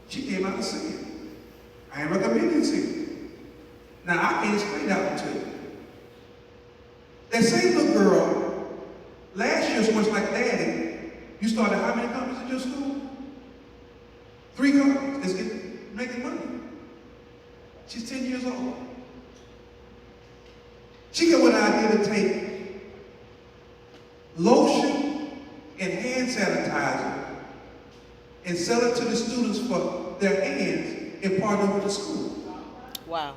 She came out of sin. I ain't recommending sin. Now, I can't explain that one to you. That same little girl, last year was much like Daddy. You started how many companies at your school? 3 companies that's making money. She's 10 years old. She got an idea to take lotion and hand sanitizer and sell it to the students for their hands and partner with the school. Wow.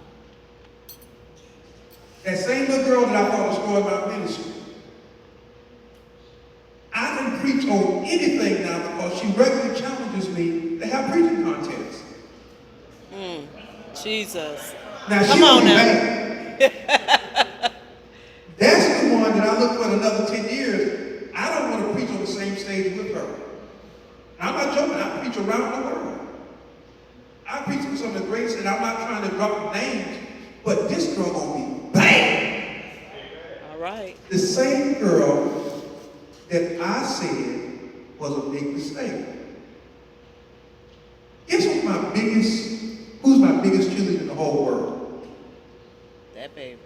That same little girl that I thought was going about ministry, I can preach on anything now because she regularly challenges me to have preaching contests. Jesus. Now, Come she on won't be now. bad. That's the one that I look for in another 10 years. I don't want to preach on the same stage with her. I'm not joking. I preach around the world. I preach for some of the greatest, and I'm not trying to drop names, but this girl gonna be bang. All right. The same girl that I said was a big mistake. Guess who's my biggest cheerleader in the whole world? That baby.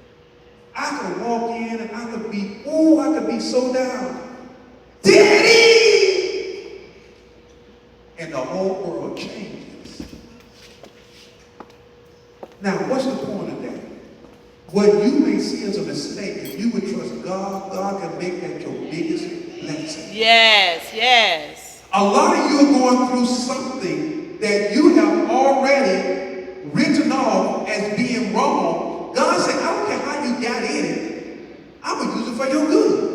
I could walk in and I could be so down. Daddy! And the whole world changes. Now, what's the point of that? What you may see as a mistake, if you would trust God, God can make that your biggest blessing. Yes, yes. A lot of you are going through something that you have already written off as being wrong. God said, I don't care how you got in it, I'm going to use it for your good.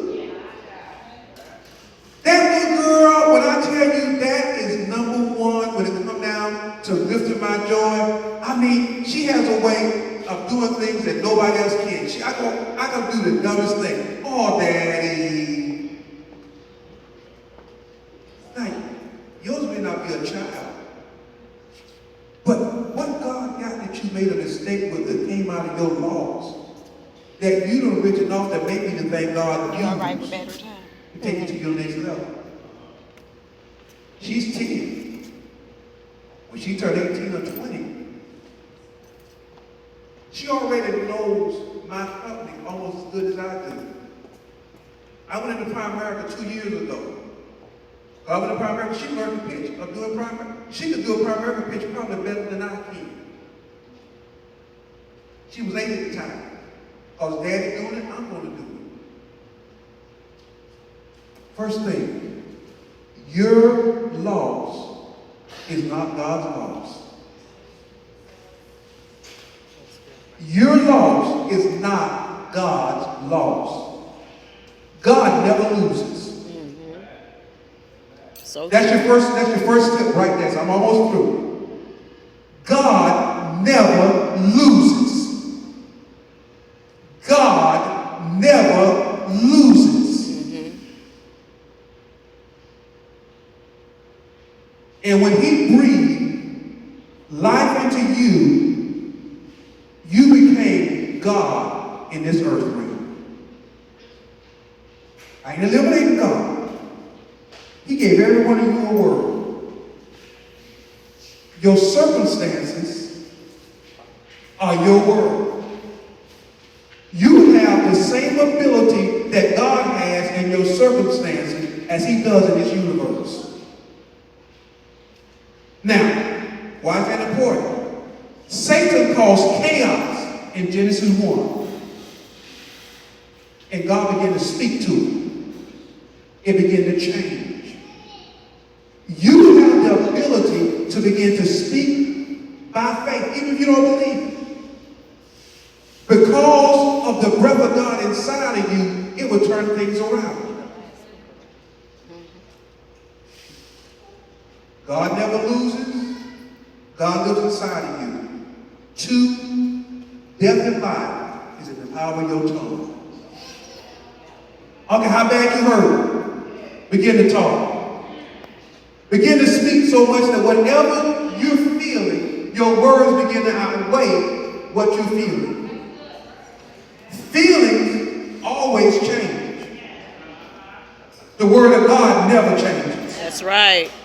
That little girl, when I tell you that is number one when it comes down to lifting my joy, I mean, she has a way of doing things that nobody else can. I can do the dumbest thing. Oh, Daddy. Now, yours may not be a child, but what God got that you made a mistake with that came out of your laws, that you done written off that may be the thing God You all right used with better time? to take you to your next level. She's 10. When she turned 18 or 20, she already knows my company almost as good as I do. I went into Primerica 2 years ago. I went to Primerica, she learned the pitch of doing Primerica. She could do a Primerica pitch probably better than I can. She was 8 at the time. Because Daddy doing it, I'm going to do it. First thing, your loss is not God's loss. Your loss is not God's loss. God never loses. So That's your first step right there. So I'm almost through. God never loses. God never loses. And when he breathed life into you, you became God in this earth realm. I ain't eliminating God. He gave every one of you a word. Your circumstances are your word. You have the same ability that God has in your circumstances as he does in this universe. Now, why is that important? Satan caused chaos in Genesis 1. And God began to speak to it. It began to change. You have the ability to begin to speak by faith, even if you don't believe it. Because of the breath of God inside of you, it will turn things around. God never loses. God lives inside of you. 2, death and life is in the power of your tongue. Okay, how bad you hurt? Begin to talk. Begin to speak so much that whatever you're feeling, your words begin to outweigh what you're feeling. Feelings always change. The word of God never changes. That's right.